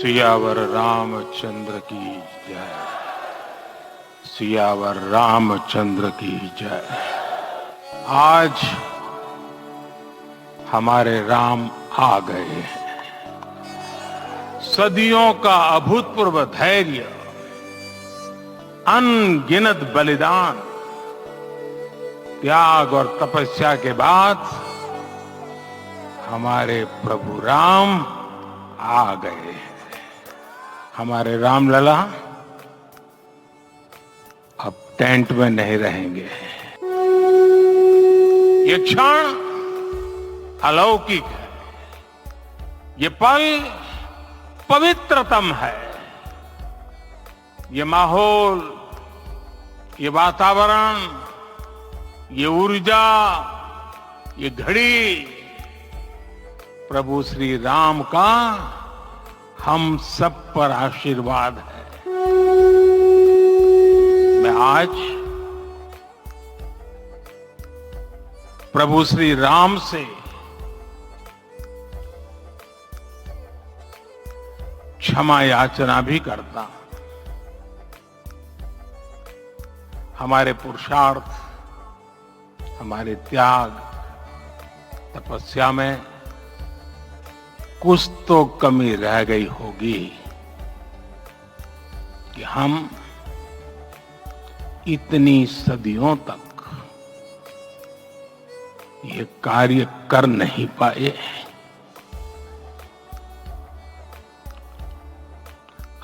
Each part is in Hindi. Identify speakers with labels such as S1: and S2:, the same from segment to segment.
S1: सियावर रामचंद्र की जय। सियावर रामचंद्र की जय। आज हमारे राम आ गए हैं। सदियों का अभूतपूर्व धैर्य, अनगिनत बलिदान, त्याग और तपस्या के बाद हमारे प्रभु राम आ गए हैं। हमारे रामलला अब टेंट में नहीं रहेंगे। ये क्षण अलौकिक है। ये पल पवित्रतम है। ये माहौल, ये वातावरण, ये ऊर्जा, ये घड़ी प्रभु श्री राम का हम सब पर आशीर्वाद है। मैं आज प्रभु श्री राम से क्षमा याचना भी करता हूं। हमारे पुरुषार्थ, हमारे त्याग, तपस्या में कुछ तो कमी रह गई होगी कि हम इतनी सदियों तक ये कार्य कर नहीं पाए।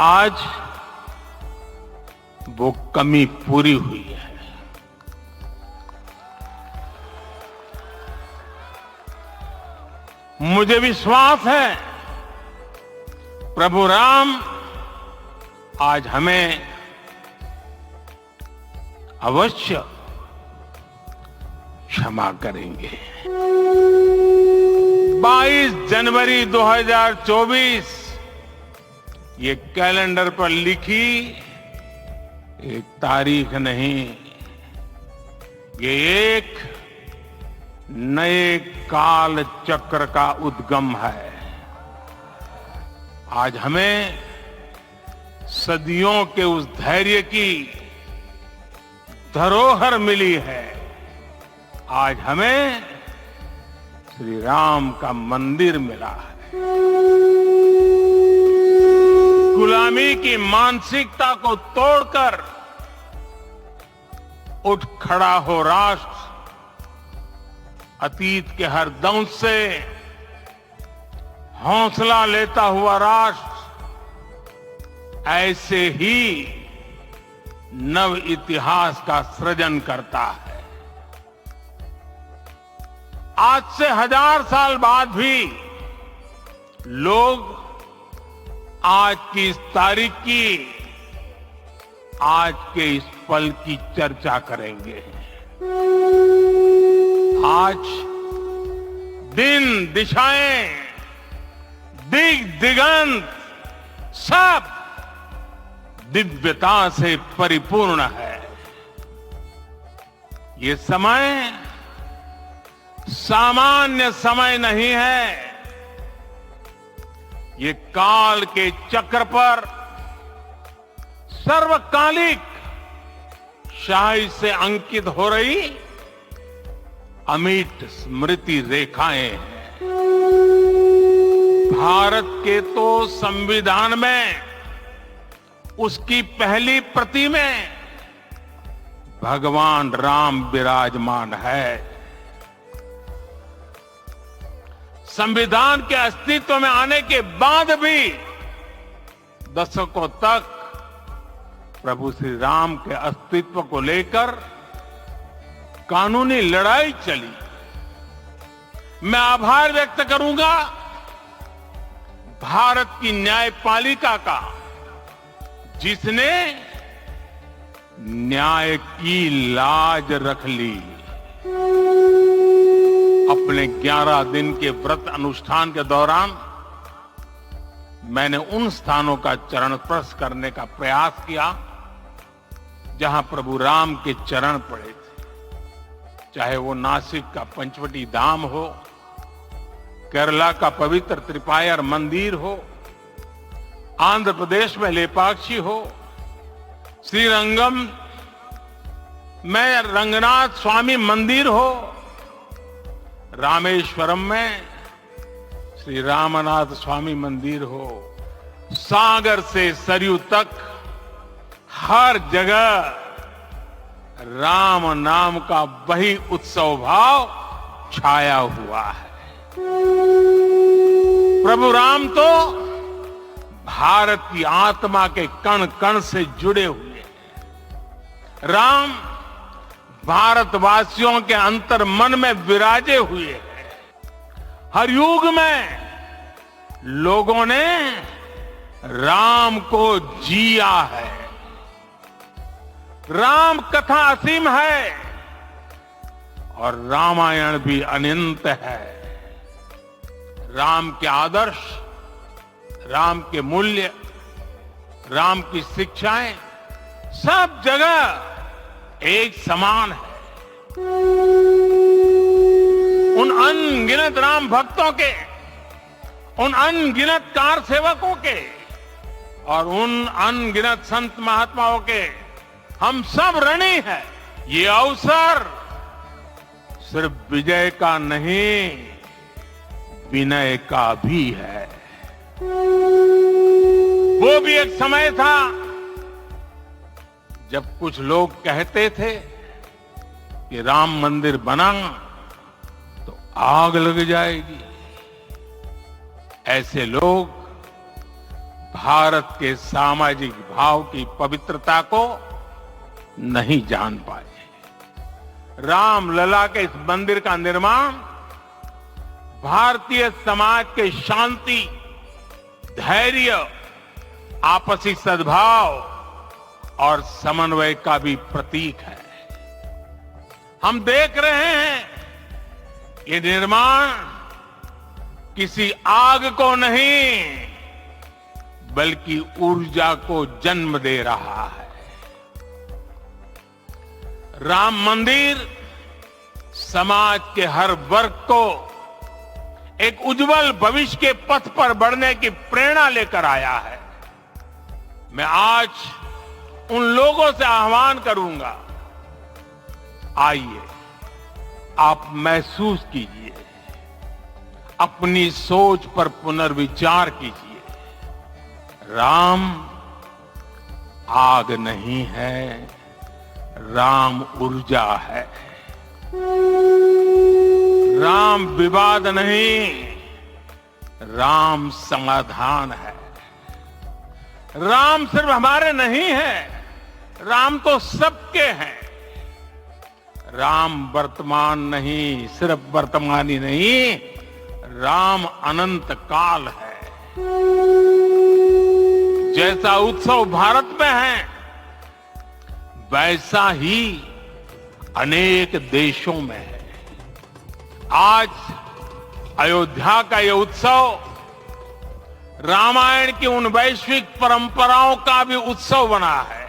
S1: आज वो कमी पूरी हुई है। मुझे विश्वास है प्रभु राम आज हमें अवश्य क्षमा करेंगे। 22 जनवरी 2024 ये कैलेंडर पर लिखी एक तारीख नहीं, ये एक नए काल चक्र का उद्गम है। आज हमें सदियों के उस धैर्य की धरोहर मिली है। आज हमें श्री राम का मंदिर मिला है। गुलामी की मानसिकता को तोड़कर उठ खड़ा हो राष्ट्र। अतीत के हर दंश से हौसला लेता हुआ राष्ट्र ऐसे ही नव इतिहास का सृजन करता है। आज से 1000 साल बाद भी लोग आज की इस तारीख की, आज के इस पल की चर्चा करेंगे। आज दिन, दिशाएं, दिगंत सब दिव्यता से परिपूर्ण है। ये समय सामान्य समय नहीं है। ये काल के चक्र पर सर्वकालिक शाही से अंकित हो रही अमिट स्मृति रेखाएं हैं। भारत के तो संविधान में उसकी पहली प्रति में भगवान राम विराजमान है। संविधान के अस्तित्व में आने के बाद भी दशकों तक प्रभु श्री राम के अस्तित्व को लेकर कानूनी लड़ाई चली। मैं आभार व्यक्त करूंगा भारत की न्यायपालिका का, जिसने न्याय की लाज रख ली। अपने 11 दिन के व्रत अनुष्ठान के दौरान मैंने उन स्थानों का चरण स्पर्श करने का प्रयास किया जहां प्रभु राम के चरण पड़े थे। चाहे वो नासिक का पंचवटी धाम हो, केरला का पवित्र त्रिपायर मंदिर हो, आंध्र प्रदेश में लेपाक्षी हो, श्रीरंगम में रंगनाथ स्वामी मंदिर हो, रामेश्वरम में श्री रामनाथ स्वामी मंदिर हो, सागर से सरयू तक हर जगह राम नाम का वही उत्सव भाव छाया हुआ है। प्रभु राम तो भारत की आत्मा के कण कण से जुड़े हुए हैं। राम भारतवासियों के अंतर मन में विराजे हुए हैं। हर युग में लोगों ने राम को जिया है। राम कथा असीम है और रामायण भी अनंत है। राम के आदर्श, राम के मूल्य, राम की शिक्षाएं सब जगह एक समान है। उन अनगिनत राम भक्तों के, उन अनगिनत कार सेवकों के और उन अनगिनत संत महात्माओं के हम सब ऋणी हैं। ये अवसर सिर्फ विजय का नहीं, विनय का भी है। वो भी एक समय था जब कुछ लोग कहते थे कि राम मंदिर बना तो आग लग जाएगी। ऐसे लोग भारत के सामाजिक भाव की पवित्रता को नहीं जान पाए। रामलला के इस मंदिर का निर्माण भारतीय समाज के शांति, धैर्य, आपसी सद्भाव और समन्वय का भी प्रतीक है। हम देख रहे हैं ये निर्माण किसी आग को नहीं बल्कि ऊर्जा को जन्म दे रहा है। राम मंदिर समाज के हर वर्ग को एक उज्जवल भविष्य के पथ पर बढ़ने की प्रेरणा लेकर आया है। मैं आज उन लोगों से आह्वान करूंगा, आइए आप महसूस कीजिए, अपनी सोच पर पुनर्विचार कीजिए। राम आग नहीं है, राम ऊर्जा है। राम विवाद नहीं, राम समाधान है। राम सिर्फ हमारे नहीं है, राम तो सबके हैं। राम वर्तमान नहीं, सिर्फ वर्तमान ही नहीं, राम अनंत काल है। जैसा उत्सव भारत में है वैसा ही अनेक देशों में है। आज अयोध्या का यह उत्सव रामायण की उन वैश्विक परंपराओं का भी उत्सव बना है।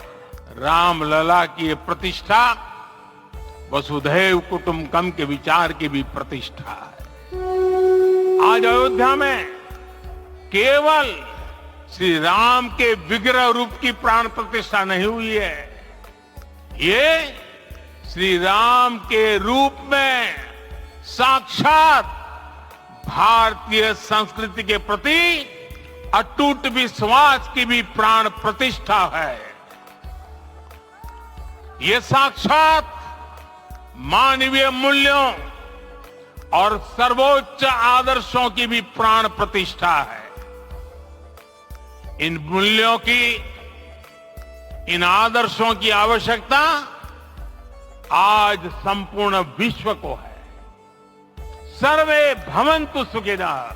S1: रामलला की ये प्रतिष्ठा वसुधैव कुटुंबकम के विचार की भी प्रतिष्ठा है। आज अयोध्या में केवल श्री राम के विग्रह रूप की प्राण प्रतिष्ठा नहीं हुई है, ये श्री राम के रूप में साक्षात भारतीय संस्कृति के प्रति अटूट विश्वास की भी प्राण प्रतिष्ठा है। ये साक्षात मानवीय मूल्यों और सर्वोच्च आदर्शों की भी प्राण प्रतिष्ठा है। इन मूल्यों की, इन आदर्शों की आवश्यकता आज संपूर्ण विश्व को है। सर्वे भवन्तु सुखिनः,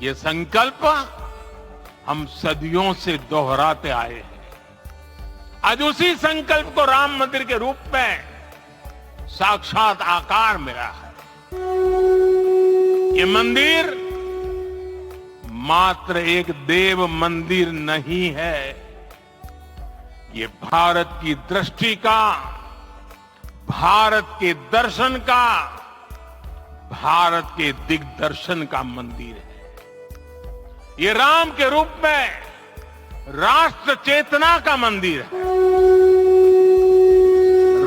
S1: ये संकल्प हम सदियों से दोहराते आए हैं। आज उसी संकल्प को राम मंदिर के रूप में साक्षात आकार मिला है। ये मंदिर मात्र एक देव मंदिर नहीं है, ये भारत की दृष्टि का, भारत के दर्शन का, भारत के दिग्दर्शन का मंदिर है। ये राम के रूप में राष्ट्र चेतना का मंदिर है।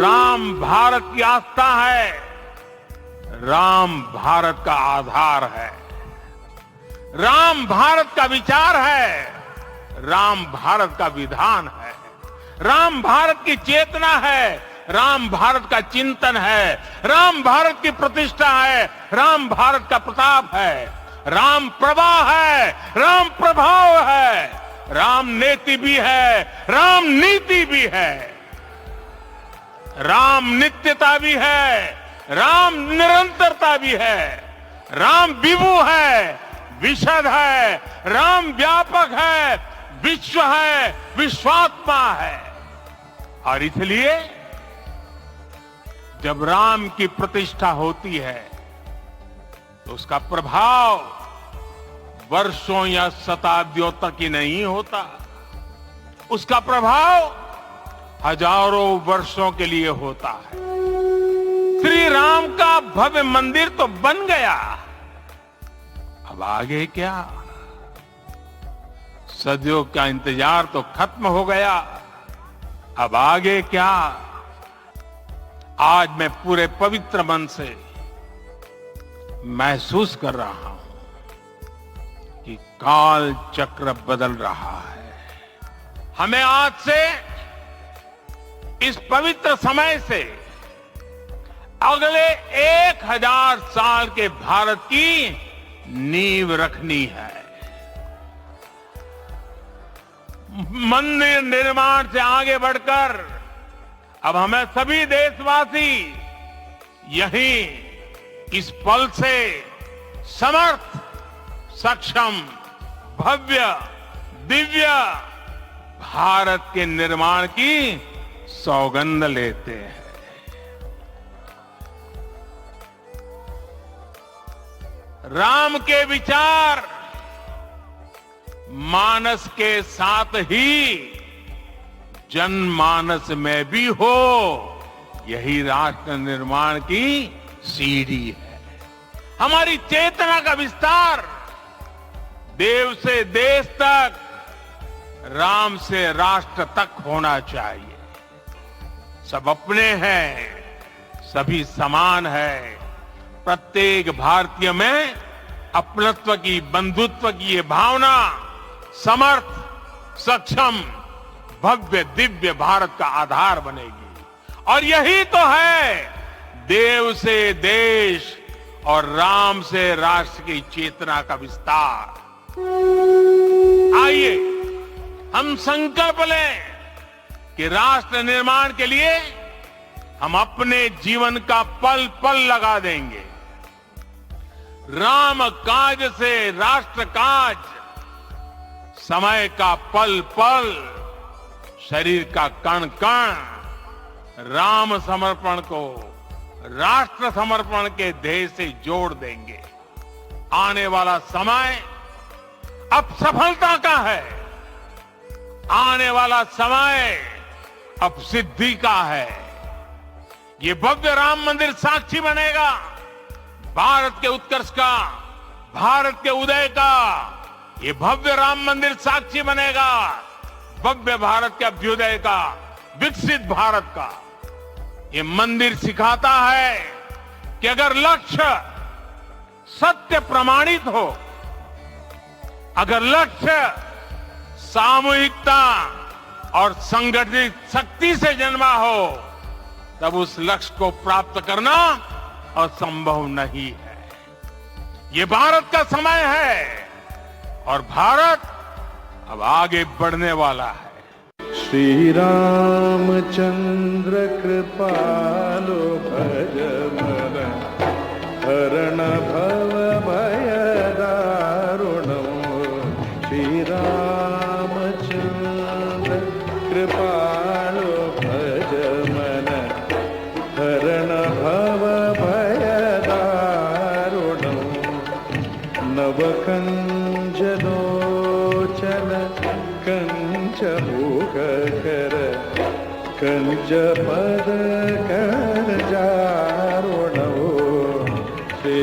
S1: राम भारत की आस्था है, राम भारत का आधार है, राम भारत का विचार है, राम भारत का विधान है, राम भारत की चेतना है, राम भारत का चिंतन है, राम भारत की प्रतिष्ठा है, राम भारत का प्रताप है, राम प्रवाह है, राम प्रभाव है, राम नेति भी है, राम नीति भी है, राम नित्यता भी है, राम निरंतरता भी है, राम विभु है, विशद है, राम व्यापक है, विश्व है, विश्वात्मा है। और इसलिए जब राम की प्रतिष्ठा होती है तो उसका प्रभाव वर्षों या शताब्दियों तक ही नहीं होता, उसका प्रभाव हजारों वर्षों के लिए होता है। श्री राम का भव्य मंदिर तो बन गया, अब आगे क्या? सदियों का इंतजार तो खत्म हो गया, अब आगे क्या? आज मैं पूरे पवित्र मन से महसूस कर रहा हूं कि काल चक्र बदल रहा है। हमें आज से, इस पवित्र समय से अगले 1000 साल के भारत की नींव रखनी है। मंदिर निर्माण से आगे बढ़कर अब हमें सभी देशवासी यहीं इस पल से समर्थ, सक्षम, भव्य, दिव्य भारत के निर्माण की सौगंध लेते हैं। राम के विचार मानस के साथ ही जनमानस में भी हो, यही राष्ट्र निर्माण की सीढ़ी है। हमारी चेतना का विस्तार देव से देश तक, राम से राष्ट्र तक होना चाहिए। सब अपने हैं, सभी समान है। प्रत्येक भारतीय में अपनत्व की, बंधुत्व की ये भावना समर्थ, सक्षम, भव्य, दिव्य भारत का आधार बनेगी। और यही तो है देव से देश और राम से राष्ट्र की चेतना का विस्तार। आइए हम संकल्प लें कि राष्ट्र निर्माण के लिए हम अपने जीवन का पल पल लगा देंगे। राम काज से राष्ट्र काज, समय का पल पल, शरीर का कण कण राम समर्पण को राष्ट्र समर्पण के ध्येय से जोड़ देंगे। आने वाला समय अब सफलता का है, आने वाला समय अब सिद्धि का है। ये भव्य राम मंदिर साक्षी बनेगा भारत के उत्कर्ष का, भारत के उदय का। ये भव्य राम मंदिर साक्षी बनेगा भव्य भारत के अभ्युदय का, विकसित भारत का। ये मंदिर सिखाता है कि अगर लक्ष्य सत्य प्रमाणित हो, अगर लक्ष्य सामूहिकता और संगठित शक्ति से जन्मा हो, तब उस लक्ष्य को प्राप्त करना असंभव नहीं है। ये भारत का समय है और भारत अब आगे बढ़ने वाला है।
S2: श्री रामचंद्र कृपालो भज मन हरण भव भय दारुणो। श्री रामचंद्र कृपालो भज मन हरण भव भय दारुणो। नवकंज लोचन कंच भोग कर कंच पद कर जारुणो। श्री